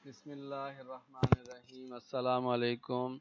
Bismillahirrahmanirrahim. Assalamu alaikum.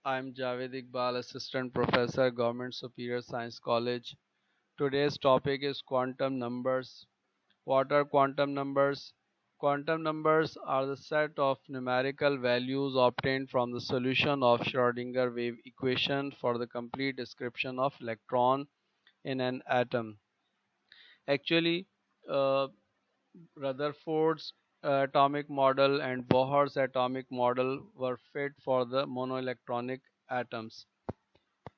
I'm Javed Iqbal, Assistant Professor, Government Superior Science College. Today's topic is quantum numbers. What are quantum numbers? Quantum numbers are the set of numerical values obtained from the solution of Schrödinger wave equation for the complete description of electron in an atom. Actually, uh, Rutherford's atomic model and Bohr's atomic model were fit for the monoelectronic atoms,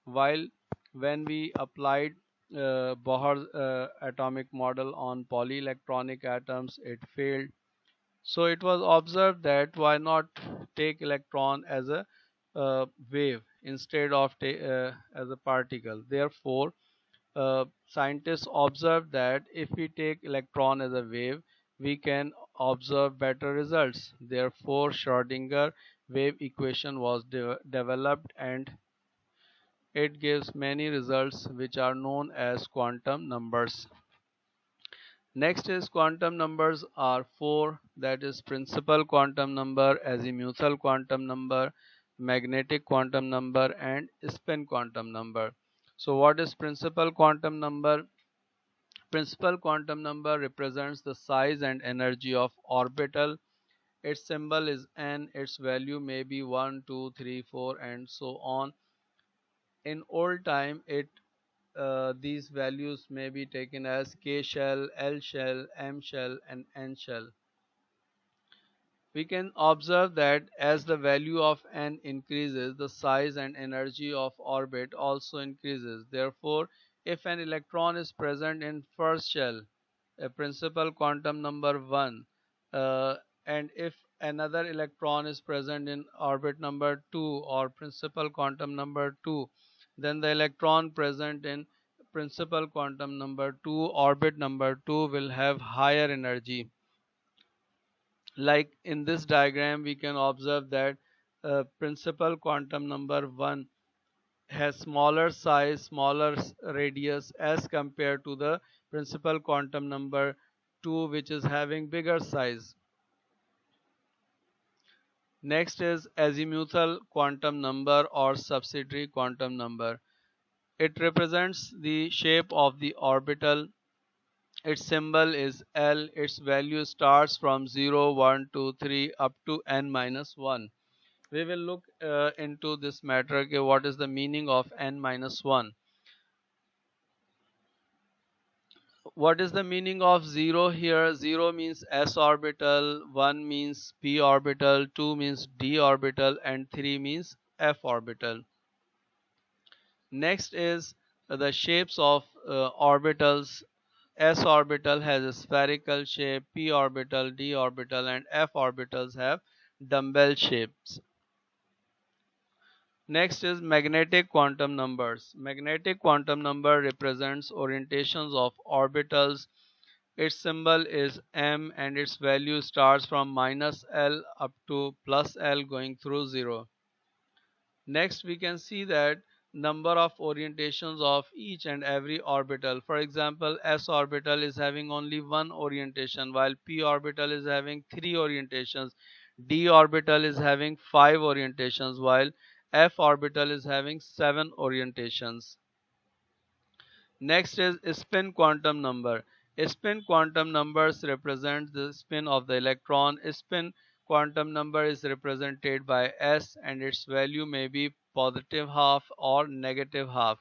while when we applied Bohr's atomic model on polyelectronic atoms, it failed. So it was observed that why not take electron as a wave instead of as a particle. Therefore, scientists observed that if we take electron as a wave, we can observe better results. Therefore, Schrödinger wave equation was developed, and it gives many results which are known as quantum numbers. Next is quantum numbers are four, that is principal quantum number, azimuthal quantum number, magnetic quantum number, and spin quantum number. So what is principal quantum number? Principal quantum number represents the size and energy of orbital. Its symbol is n. Its value may be 1, 2, 3, 4, and so on. In old time, it these values may be taken as K shell, L shell, M shell, and N shell. We can observe that as the value of n increases, the size and energy of orbit also increases. Therefore, if an electron is present in first shell, a principal quantum number 1, uh, and if another electron is present in orbit number 2 or principal quantum number 2, then the electron present in principal quantum number 2 orbit number 2 will have higher energy. Like in this diagram, we can observe that principal quantum number 1 has smaller size, smaller radius as compared to the principal quantum number 2, which is having bigger size. Next is azimuthal quantum number or subsidiary quantum number. It represents the shape of the orbital. Its symbol is L. Its value starts from 0, 1, 2, 3 up to n minus 1. We will look into this matter. Okay, what is the meaning of n minus 1? What is the meaning of 0 here? 0 means s orbital, 1 means p orbital, 2 means d orbital, and 3 means f orbital. Next is the shapes of orbitals. S orbital has a spherical shape, p orbital, d orbital, and f orbitals have dumbbell shapes. Next is magnetic quantum numbers. Magnetic quantum number represents orientations of orbitals. Its symbol is M and its value starts from minus L up to plus L going through 0. Next we can see that number of orientations of each and every orbital. For example, S orbital is having only one orientation, while P orbital is having three orientations. D orbital is having five orientations, while F orbital is having seven orientations. Next is spin quantum number. Spin quantum numbers represent the spin of the electron. Spin quantum number is represented by S and its value may be positive half or negative half.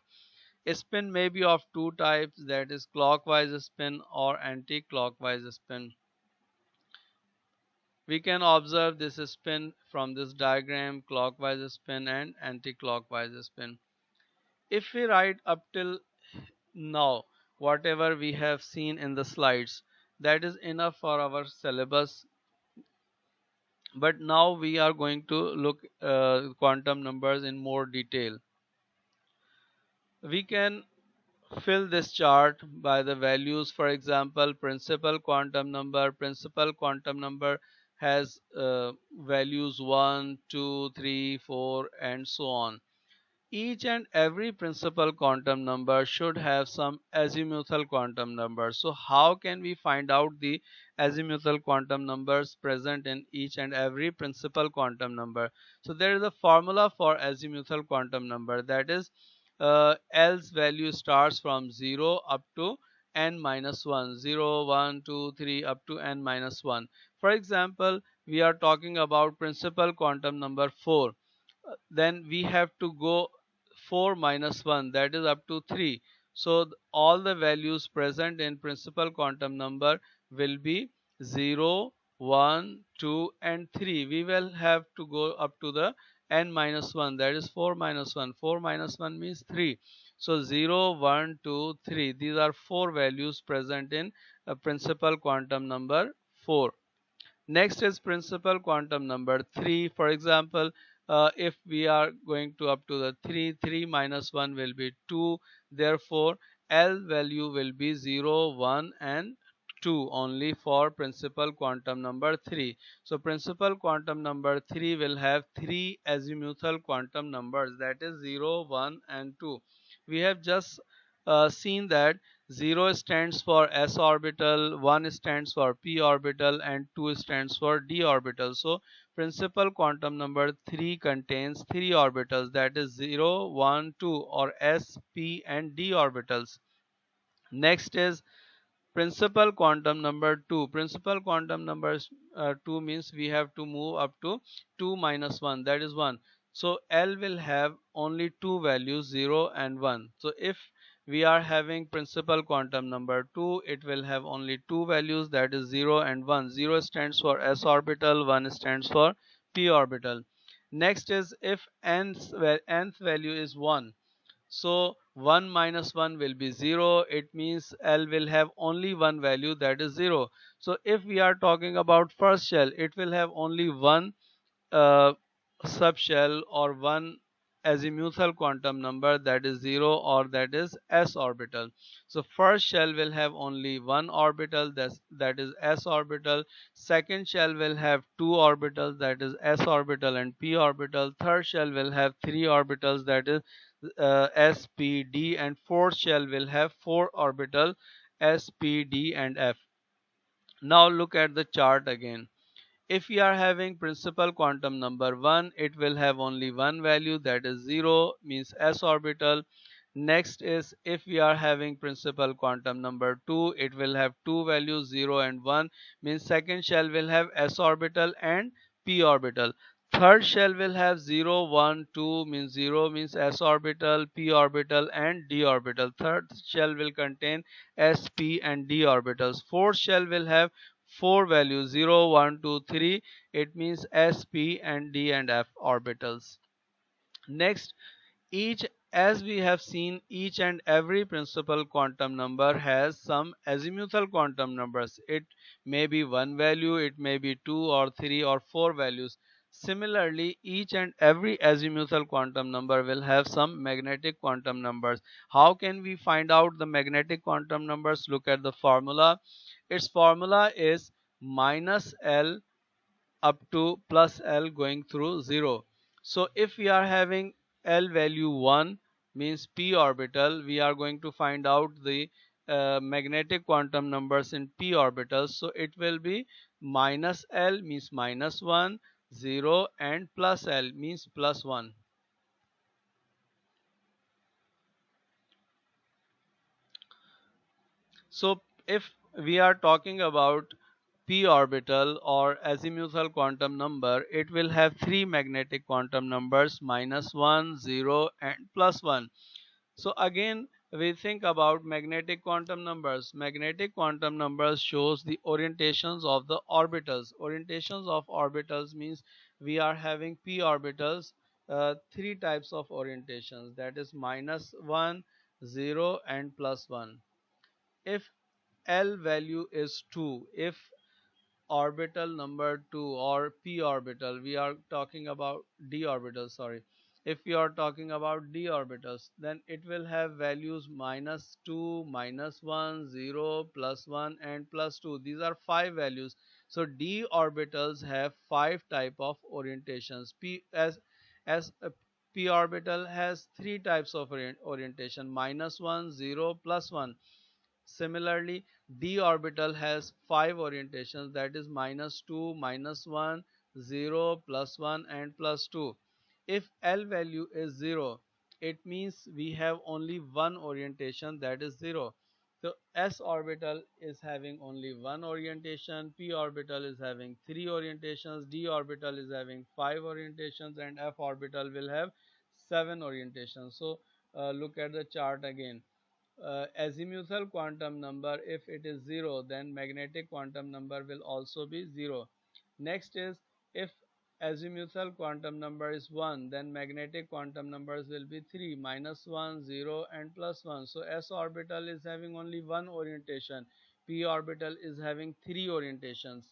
Spin may be of two types, that is clockwise spin or anti-clockwise spin. We can observe this spin from this diagram, clockwise spin and anti-clockwise spin. If we write up till now whatever we have seen in the slides, that is enough for our syllabus. But now we are going to look quantum numbers in more detail. We can fill this chart by the values. For example, principal quantum number has values 1, 2, 3, 4, and so on. Each and every principal quantum number should have some azimuthal quantum number. So how can we find out the azimuthal quantum numbers present in each and every principal quantum number? So there is a formula for azimuthal quantum number, that is L's value starts from 0 up to n minus 1, 0, 1, 2, 3 up to n minus 1. For example, we are talking about principal quantum number 4, then we have to go 4 minus 1, that is up to 3. So all the values present in principal quantum number will be 0, 1, 2 and 3. We will have to go up to the n minus 1, that is 4 minus 1. 4 minus 1 means 3. So 0, 1, 2, 3, these are four values present in principal quantum number 4. Next is principal quantum number 3. For example, if we are going to up to the 3, 3 minus 1 will be 2. Therefore, L value will be 0, 1 and 2 only for principal quantum number 3. So principal quantum number 3 will have three azimuthal quantum numbers, that is 0, 1 and 2. We have just seen that 0 stands for s orbital, 1 stands for p orbital and 2 stands for d orbital. So principal quantum number 3 contains three orbitals, that is 0, 1, 2 or s, p and d orbitals. Next is principal quantum number 2. Principal quantum number 2 means we have to move up to 2 minus 1, that is 1. So L will have only two values, 0 and 1. So if we are having principal quantum number 2, it will have only two values, that is 0 and 1. 0 stands for s orbital, 1 stands for p orbital. Next is if nth value is 1, so 1 minus 1 will be 0. It means L will have only one value, that is 0. So if we are talking about first shell, it will have only one uh, subshell or one azimuthal quantum number, that is 0 or that is s orbital. So first shell will have only one orbital, that is s orbital. Second shell will have two orbitals, that is s orbital and p orbital. Third shell will have three orbitals, that is s, p, d, and fourth shell will have four orbital, s, p, d, and f. Now look at the chart again. If we are having principal quantum number 1, it will have only one value, that is 0, means s orbital. Next is if we are having principal quantum number 2, it will have two values, 0 and 1, means second shell will have s orbital and p orbital. Third shell will have 0, 1, 2, means 0 means s orbital, p orbital and d orbital. Third shell will contain s, p and d orbitals. Fourth shell will have four values, 0, 1, 2, 3. It means s, p and d and f orbitals. Next, each as we have seen, each and every principal quantum number has some azimuthal quantum numbers. It may be one value, it may be two or three or four values. Similarly, each and every azimuthal quantum number will have some magnetic quantum numbers. How can we find out the magnetic quantum numbers? Look at the formula. Its formula is minus L up to plus L going through 0. So if we are having L value 1, means p orbital, we are going to find out the magnetic quantum numbers in p orbitals. So it will be minus L means minus 1, 0 and plus L means plus 1. So if we are talking about p orbital or azimuthal quantum number, it will have three magnetic quantum numbers, minus 1, 0 and plus 1. So again, we think about magnetic quantum numbers. Magnetic quantum numbers shows the orientations of the orbitals. Orientations of orbitals means we are having p orbitals, three types of orientations, that is minus 1, 0 and plus 1. If L value is 2, if orbital number 2 or p orbital, we are talking about d orbitals, sorry, if we are talking about d orbitals, then it will have values minus 2, minus 1, 0, plus 1 and plus 2. These are five values. So d orbitals have five type of orientations. P as p orbital has three types of orientation: -1, 0, +1. Similarly, d orbital has five orientations, that is -2, -1, 0, +1 and +2. If L value is 0, it means we have only one orientation, that is 0. So s orbital is having only one orientation, p orbital is having three orientations, d orbital is having five orientations, and f orbital will have seven orientations. So look at the chart again. Azimuthal quantum number, if it is 0, then magnetic quantum number will also be 0. Next is, if azimuthal quantum number is 1, then magnetic quantum numbers will be 3, -1, 0 and +1. So s orbital is having only one orientation, p orbital is having three orientations,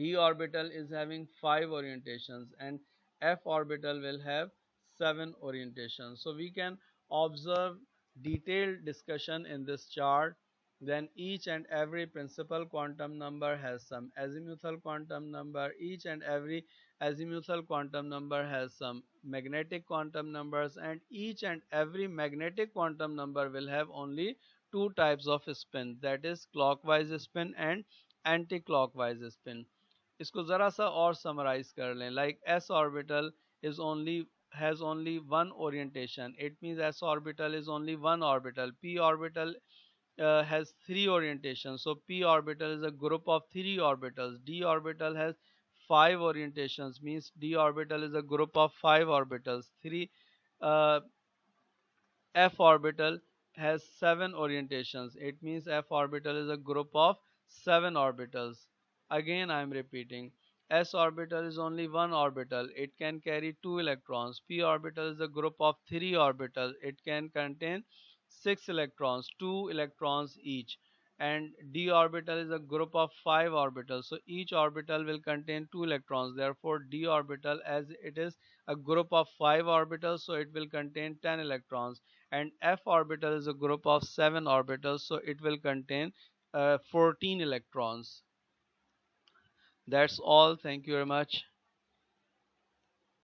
d orbital is having five orientations, and f orbital will have seven orientations. So we can observe detailed discussion in this chart. Then each and every principal quantum number has some azimuthal quantum number, each and every azimuthal quantum number has some magnetic quantum numbers, and each and every magnetic quantum number will have only two types of spin, that is clockwise spin and anti-clockwise spin. इसको जरा सा और summarise कर लें, like S orbital is only has only one orientation, it means s orbital is only one orbital. P orbital has three orientations, so p orbital is a group of three orbitals. D orbital has five orientations, means d orbital is a group of five orbitals. Three uh, f orbital has seven orientations, it means f orbital is a group of seven orbitals. Again I am repeating, s orbital is only one orbital, it can carry two electrons. P orbital is a group of three orbitals, it can contain six electrons, two electrons each. And d orbital is a group of five orbitals, so each orbital will contain two electrons, therefore d orbital, as it is a group of five orbitals, so it will contain 10 electrons. And f orbital is a group of seven orbitals, so it will contain 14 electrons. That's all. Thank you very much.